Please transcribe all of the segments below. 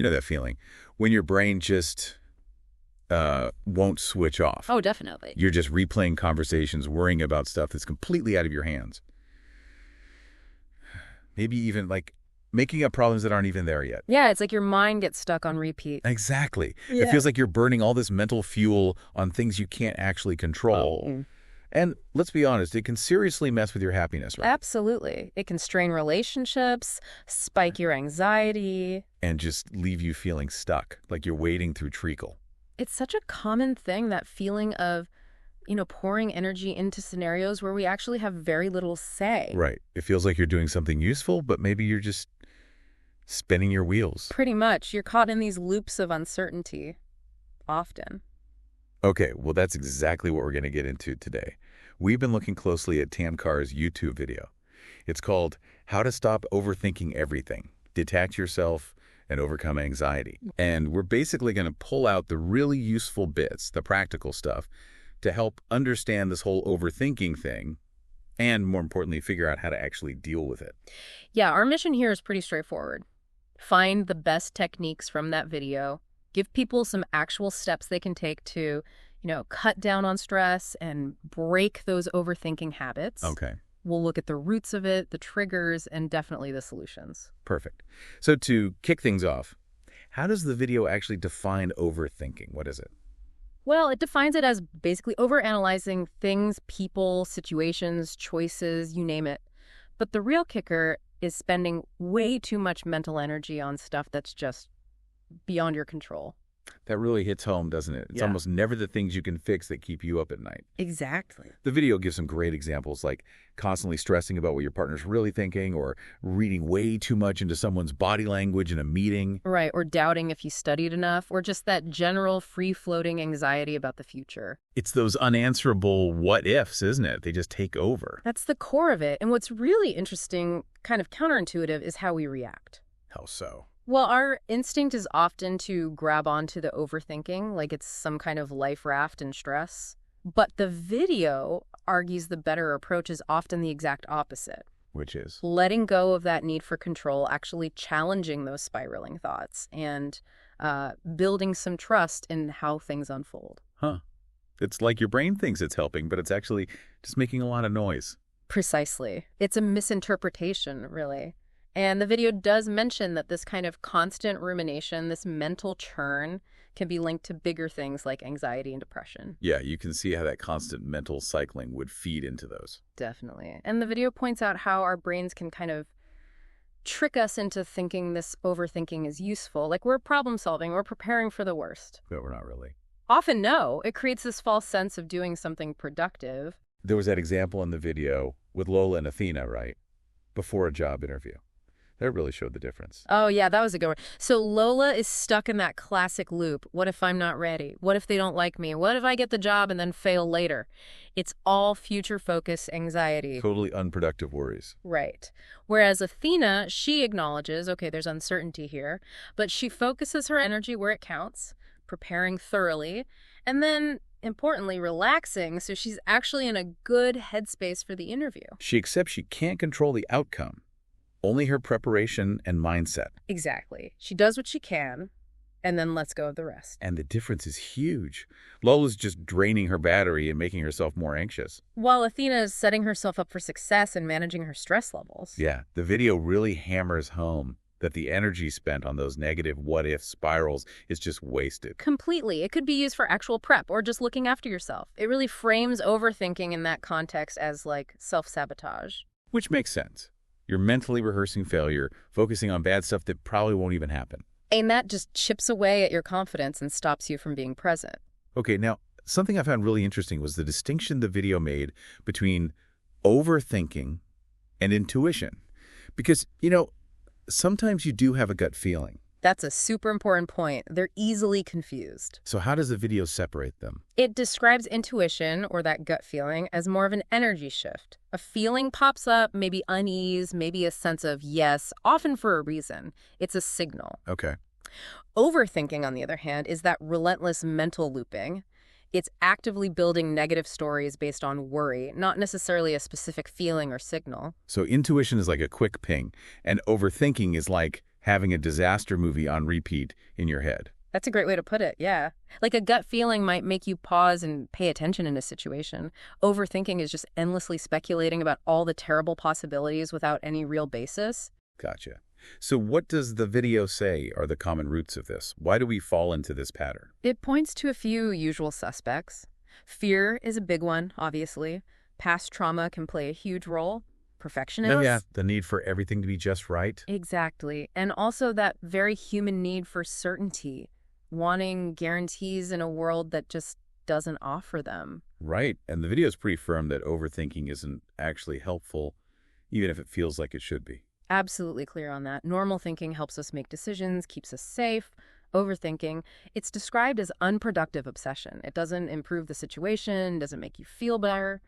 You know that feeling when your brain just won't switch off. Oh, definitely. You're just replaying conversations, worrying about stuff that's completely out of your hands. Maybe even like making up problems that aren't even there yet. Yeah, it's like your mind gets stuck on repeat. Exactly. Yeah. It feels like you're burning all this mental fuel on things you can't actually control. Oh. And let's be honest, it can seriously mess with your happiness, right? Absolutely. It can strain relationships, spike your anxiety. And just leave you feeling stuck, like you're wading through treacle. It's such a common thing, that feeling of, pouring energy into scenarios where we actually have very little say. Right. It feels like you're doing something useful, but maybe you're just spinning your wheels. Pretty much. You're caught in these loops of uncertainty, often. Okay, well, that's exactly what we're going to get into today. We've been looking closely at Tam Kaur's YouTube video. It's called How to Stop Overthinking Everything, Detach Yourself, and Overcome Anxiety. And we're basically going to pull out the really useful bits, the practical stuff, to help understand this whole overthinking thing and, more importantly, figure out how to actually deal with it. Yeah, our mission here is pretty straightforward. Find the best techniques from that video. Give people some actual steps they can take to, cut down on stress and break those overthinking habits. Okay. We'll look at the roots of it, the triggers, and definitely the solutions. Perfect. So to kick things off, how does the video actually define overthinking? What is it? Well, it defines it as basically overanalyzing things, people, situations, choices, you name it. But the real kicker is spending way too much mental energy on stuff that's just beyond your control. That really hits home, doesn't it? It's almost never the things you can fix that keep you up at night. Exactly. The video gives some great examples, like constantly stressing about what your partner's really thinking, or reading way too much into someone's body language in a meeting. Right, or doubting if you studied enough, or just that general free-floating anxiety about the future. It's those unanswerable what-ifs, isn't it? They just take over. That's the core of it. And what's really interesting, kind of counterintuitive, is how we react. How so? Well, our instinct is often to grab onto the overthinking, like it's some kind of life raft in stress. But the video argues the better approach is often the exact opposite. Which is? Letting go of that need for control, actually challenging those spiraling thoughts, and building some trust in how things unfold. Huh. It's like your brain thinks it's helping, but it's actually just making a lot of noise. Precisely. It's a misinterpretation, really. And the video does mention that this kind of constant rumination, this mental churn, can be linked to bigger things like anxiety and depression. Yeah, you can see how that constant mental cycling would feed into those. Definitely. And the video points out how our brains can kind of trick us into thinking this overthinking is useful. Like we're problem solving, we're preparing for the worst. But we're not really. Often no. It creates this false sense of doing something productive. There was that example in the video with Lola and Athena, right? Before a job interview. That really showed the difference. Oh, yeah, that was a good one. So Lola is stuck in that classic loop. What if I'm not ready? What if they don't like me? What if I get the job and then fail later? It's all future-focused anxiety. Totally unproductive worries. Right. Whereas Athena, she acknowledges, okay, there's uncertainty here, but she focuses her energy where it counts, preparing thoroughly, and then, importantly, relaxing, so she's actually in a good headspace for the interview. She accepts she can't control the outcome. Only her preparation and mindset. Exactly. She does what she can, and then lets go of the rest. And the difference is huge. Lola's just draining her battery and making herself more anxious. While Athena is setting herself up for success and managing her stress levels. Yeah, the video really hammers home that the energy spent on those negative what-if spirals is just wasted. Completely. It could be used for actual prep or just looking after yourself. It really frames overthinking in that context as like self-sabotage. Which makes sense. You're mentally rehearsing failure, focusing on bad stuff that probably won't even happen. And that just chips away at your confidence and stops you from being present. Okay, now, something I found really interesting was the distinction the video made between overthinking and intuition. Because, sometimes you do have a gut feeling. That's a super important point. They're easily confused. So how does the video separate them? It describes intuition, or that gut feeling, as more of an energy shift. A feeling pops up, maybe unease, maybe a sense of yes, often for a reason. It's a signal. Okay. Overthinking, on the other hand, is that relentless mental looping. It's actively building negative stories based on worry, not necessarily a specific feeling or signal. So intuition is like a quick ping, and overthinking is like having a disaster movie on repeat in your head. That's a great way to put it, yeah. Like a gut feeling might make you pause and pay attention in a situation. Overthinking is just endlessly speculating about all the terrible possibilities without any real basis. Gotcha. So what does the video say are the common roots of this? Why do we fall into this pattern? It points to a few usual suspects. Fear is a big one, obviously. Past trauma can play a huge role. Perfectionism. Oh, yeah, the need for everything to be just right. Exactly. And also that very human need for certainty, wanting guarantees in a world that just doesn't offer them. Right. And the video is pretty firm that overthinking isn't actually helpful, even if it feels like it should be. Absolutely clear on that. Normal thinking helps us make decisions, keeps us safe. Overthinking, it's described as unproductive obsession. It doesn't improve the situation, doesn't make you feel better.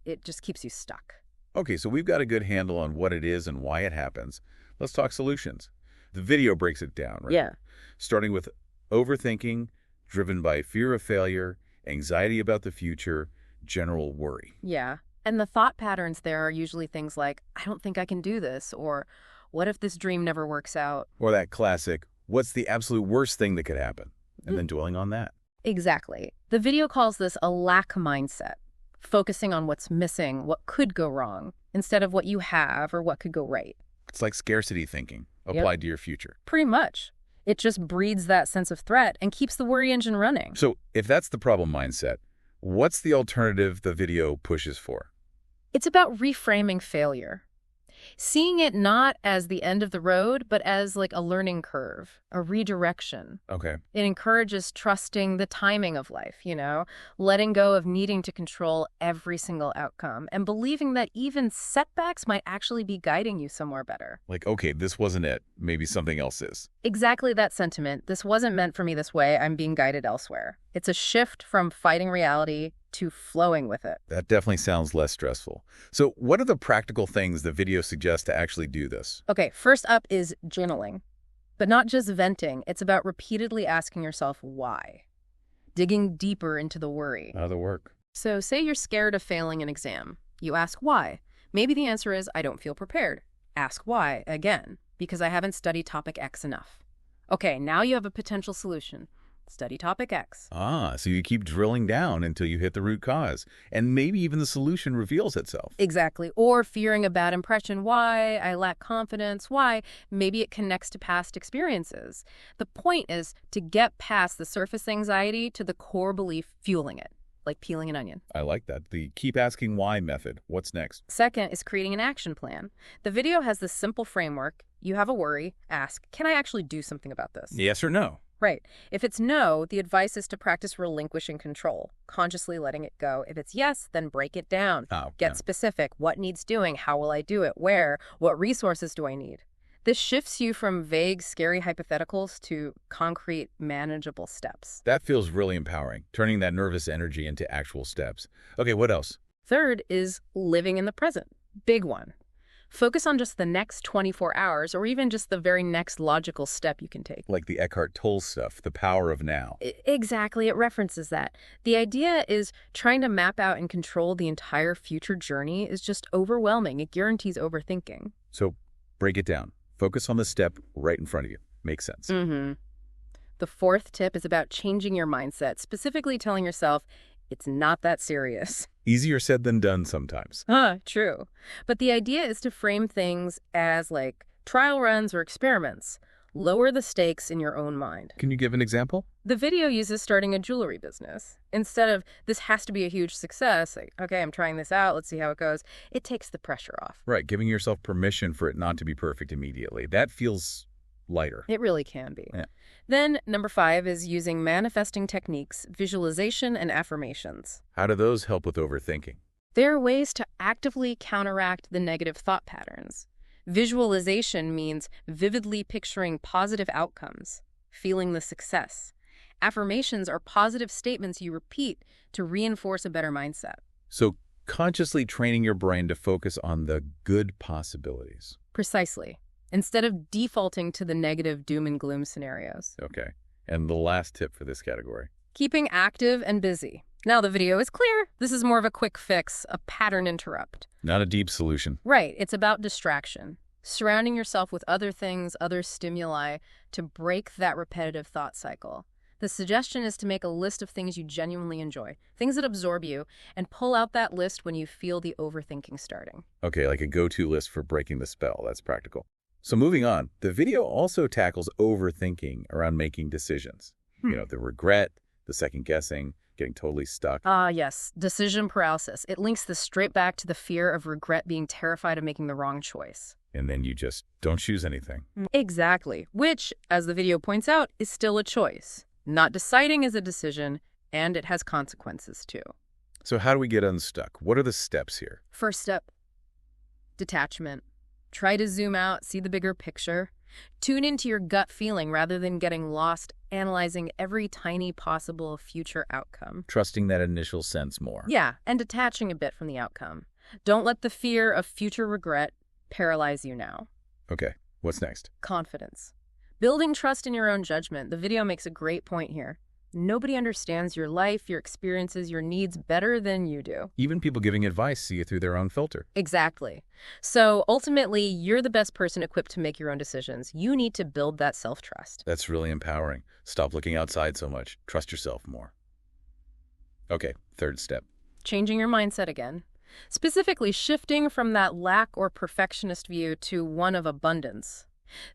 It just keeps you stuck. Okay, so we've got a good handle on what it is and why it happens. Let's talk solutions. The video breaks it down, right? Yeah. Starting with overthinking, driven by fear of failure, anxiety about the future, general worry. Yeah. And the thought patterns there are usually things like, I don't think I can do this, or what if this dream never works out? Or that classic, what's the absolute worst thing that could happen? And then dwelling on that. Exactly. The video calls this a lack mindset, focusing on what's missing, what could go wrong, instead of what you have or what could go right. It's like scarcity thinking applied to your future. Pretty much. It just breeds that sense of threat and keeps the worry engine running. So if that's the problem mindset, what's the alternative the video pushes for? It's about reframing failure. Seeing it not as the end of the road, but as like a learning curve, a redirection. Okay. It encourages trusting the timing of life, letting go of needing to control every single outcome and believing that even setbacks might actually be guiding you somewhere better. Like, okay, this wasn't it. Maybe something else is. Exactly that sentiment. This wasn't meant for me this way. I'm being guided elsewhere. It's a shift from fighting reality to flowing with it. That definitely sounds less stressful. So what are the practical things the video suggests to actually do this? Okay, first up is journaling. But not just venting. It's about repeatedly asking yourself why. Digging deeper into the worry. Another work. So say you're scared of failing an exam. You ask why. Maybe the answer is, I don't feel prepared. Ask why again, because I haven't studied topic X enough. Okay, now you have a potential solution. Study topic X. So you keep drilling down until you hit the root cause, and maybe even the solution reveals itself. Exactly. Or fearing a bad impression. Why? I lack confidence. Why? Maybe it connects to past experiences. The point is to get past the surface anxiety to the core belief fueling it, like peeling an onion. I like that. The keep asking why method. What's next? Second is creating an action plan. The video has this simple framework. You have a worry. Ask, can I actually do something about this? Yes or no? Right. If it's no, the advice is to practice relinquishing control, consciously letting it go. If it's yes, then break it down. Get specific. What needs doing? How will I do it? Where? What resources do I need? This shifts you from vague, scary hypotheticals to concrete, manageable steps. That feels really empowering, turning that nervous energy into actual steps. Okay, what else? Third is living in the present. Big one. Focus on just the next 24 hours or even just the very next logical step you can take. Like the Eckhart Tolle stuff, the power of now. Exactly. It references that. The idea is trying to map out and control the entire future journey is just overwhelming. It guarantees overthinking. So break it down. Focus on the step right in front of you. Makes sense. The fourth tip is about changing your mindset, specifically telling yourself, it's not that serious. Easier said than done sometimes. True. But the idea is to frame things as like trial runs or experiments. Lower the stakes in your own mind. Can you give an example? The video uses starting a jewelry business. Instead of, this has to be a huge success, like, okay, I'm trying this out, let's see how it goes, it takes the pressure off. Right, giving yourself permission for it not to be perfect immediately. That feels lighter. It really can be. Yeah. Then, number 5 is using manifesting techniques, visualization, and affirmations. How do those help with overthinking? There are ways to actively counteract the negative thought patterns. Visualization means vividly picturing positive outcomes, feeling the success. Affirmations are positive statements you repeat to reinforce a better mindset. So consciously training your brain to focus on the good possibilities. Precisely. Instead of defaulting to the negative doom and gloom scenarios. Okay. And the last tip for this category? Keeping active and busy. Now the video is clear. This is more of a quick fix, a pattern interrupt. Not a deep solution. Right. It's about distraction. surrounding yourself with other things, other stimuli to break that repetitive thought cycle. The suggestion is to make a list of things you genuinely enjoy, things that absorb you, and pull out that list when you feel the overthinking starting. Okay, like a go-to list for breaking the spell. That's practical. So moving on, the video also tackles overthinking around making decisions. The regret, the second guessing, getting totally stuck. Ah, yes, decision paralysis. It links this straight back to the fear of regret, being terrified of making the wrong choice. And then you just don't choose anything. Exactly, which, as the video points out, is still a choice. Not deciding is a decision, and it has consequences too. So how do we get unstuck? What are the steps here? First step, detachment. Try to zoom out, see the bigger picture. Tune into your gut feeling rather than getting lost analyzing every tiny possible future outcome. Trusting that initial sense more. Yeah, and detaching a bit from the outcome. Don't let the fear of future regret paralyze you now. Okay, what's next? Confidence. Building trust in your own judgment. The video makes a great point here. Nobody understands your life, your experiences, your needs better than you do. Even people giving advice see it through their own filter. Exactly. So ultimately, you're the best person equipped to make your own decisions. You need to build that self-trust. That's really empowering. Stop looking outside so much. Trust yourself more. Okay, third step. Changing your mindset again. Specifically, shifting from that lack or perfectionist view to one of abundance.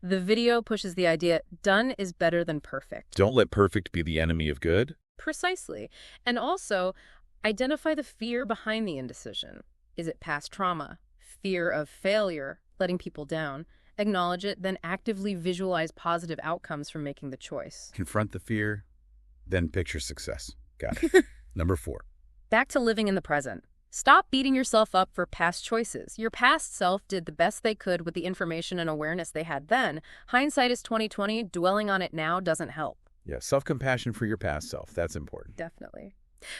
The video pushes the idea, done is better than perfect. Don't let perfect be the enemy of good. Precisely. And also, identify the fear behind the indecision. Is it past trauma? Fear of failure? Letting people down? Acknowledge it, then actively visualize positive outcomes from making the choice. Confront the fear, then picture success. Got it. Number 4. Back to living in the present. Stop beating yourself up for past choices. Your past self did the best they could with the information and awareness they had then. Hindsight is 20/20. Dwelling on it now doesn't help. Yeah, self-compassion for your past self. That's important. Definitely.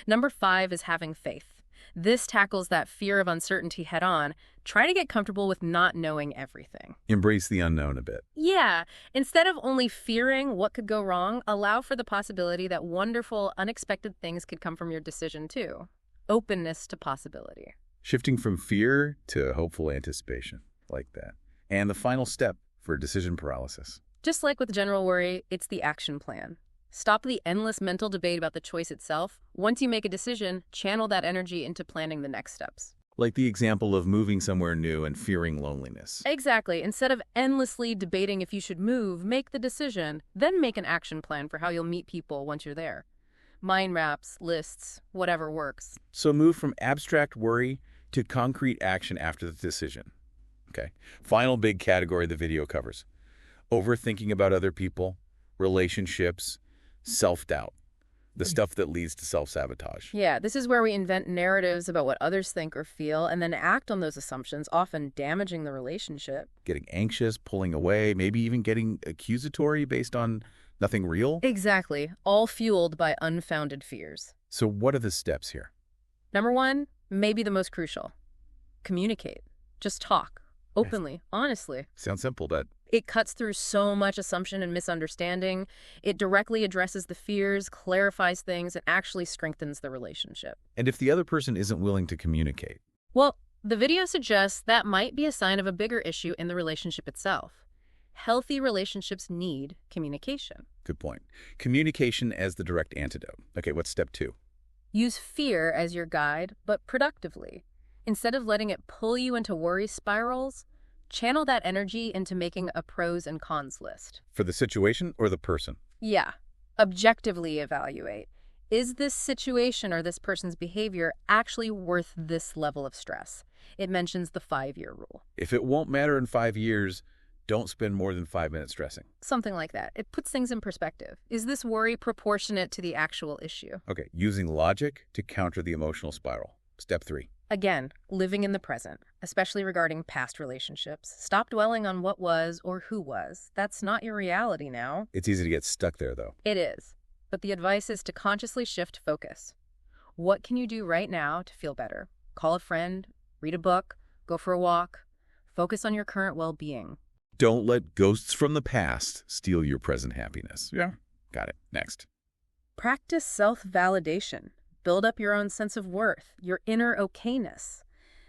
Number 5 is having faith. This tackles that fear of uncertainty head on. Try to get comfortable with not knowing everything. Embrace the unknown a bit. Yeah. Instead of only fearing what could go wrong, allow for the possibility that wonderful, unexpected things could come from your decision too. Openness to possibility. Shifting from fear to hopeful anticipation, like that. And the final step for decision paralysis. Just like with general worry, it's the action plan. Stop the endless mental debate about the choice itself. Once you make a decision, channel that energy into planning the next steps. Like the example of moving somewhere new and fearing loneliness. Exactly. Instead of endlessly debating if you should move, make the decision, then make an action plan for how you'll meet people once you're there. Mind maps, lists, whatever works. So move from abstract worry to concrete action after the decision. Okay. Final big category the video covers. Overthinking about other people, relationships, self-doubt. The stuff that leads to self-sabotage. Yeah, this is where we invent narratives about what others think or feel and then act on those assumptions, often damaging the relationship. Getting anxious, pulling away, maybe even getting accusatory based on nothing real. Exactly, all fueled by unfounded fears. So what are the steps here? Number 1, maybe the most crucial. Communicate. Just talk. Openly, honestly. Sounds simple, but It cuts through so much assumption and misunderstanding. It directly addresses the fears, clarifies things, and actually strengthens the relationship. and if the other person isn't willing to communicate? Well, the video suggests that might be a sign of a bigger issue in the relationship itself. Healthy relationships need communication. Good point. Communication as the direct antidote. Okay, what's step 2? Use fear as your guide, but productively. Instead of letting it pull you into worry spirals, channel that energy into making a pros and cons list. For the situation or the person? Yeah. Objectively evaluate. Is this situation or this person's behavior actually worth this level of stress? It mentions the 5-year rule. If it won't matter in 5 years, don't spend more than 5 minutes stressing. Something like that. It puts things in perspective. Is this worry proportionate to the actual issue? Okay, using logic to counter the emotional spiral. Step 3. Again, living in the present, especially regarding past relationships. Stop dwelling on what was or who was. That's not your reality now. It's easy to get stuck there, though. It is. But the advice is to consciously shift focus. What can you do right now to feel better? Call a friend, read a book, go for a walk. Focus on your current well-being. Don't let ghosts from the past steal your present happiness. Yeah. Got it. Next. Practice self-validation. Build up your own sense of worth, your inner okayness.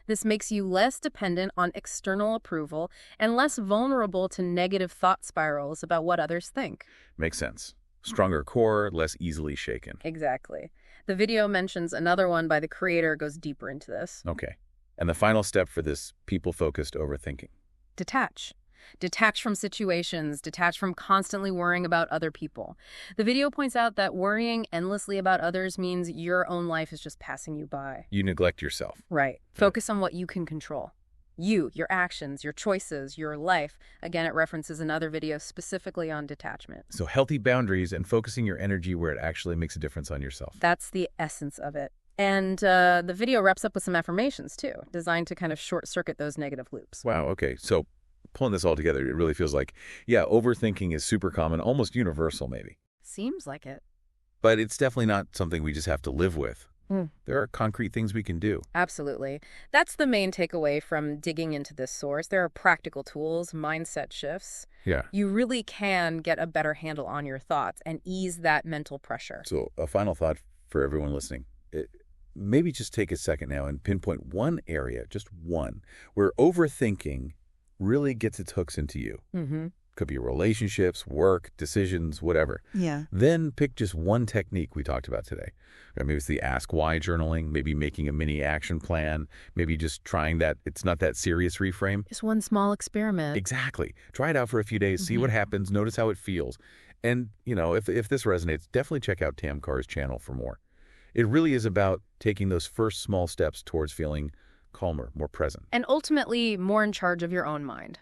This makes you less dependent on external approval and less vulnerable to negative thought spirals about what others think. Makes sense. Stronger core, less easily shaken. Exactly. The video mentions another one by the creator goes deeper into this. Okay. And the final step for this people-focused overthinking. Detach. Detach from situations, detach from constantly worrying about other people. The video points out that worrying endlessly about others means your own life is just passing you by. You neglect yourself. Right. Focus on what you can control. You, your actions, your choices, your life. Again, it references another video specifically on detachment. So healthy boundaries and focusing your energy where it actually makes a difference on yourself. That's the essence of it. And the video wraps up with some affirmations, too, designed to kind of short-circuit those negative loops. Wow, okay. So pulling this all together, it really feels like, yeah, overthinking is super common, almost universal maybe. Seems like it. But it's definitely not something we just have to live with. There are concrete things we can do. Absolutely. That's the main takeaway from digging into this source. There are practical tools, mindset shifts. Yeah. You really can get a better handle on your thoughts and ease that mental pressure. So a final thought for everyone listening. Maybe just take a second now and pinpoint one area, just one, where overthinking really gets its hooks into you. Could be relationships, work, decisions, whatever. Yeah. Then pick just one technique we talked about today. Maybe it's the ask why journaling, maybe making a mini action plan, maybe just trying that it's not that serious reframe. Just one small experiment. Exactly. Try it out for a few days, see what happens, notice how it feels. And, if this resonates, definitely check out Tam Kaur's channel for more. It really is about taking those first small steps towards feeling calmer, more present. And ultimately, more in charge of your own mind.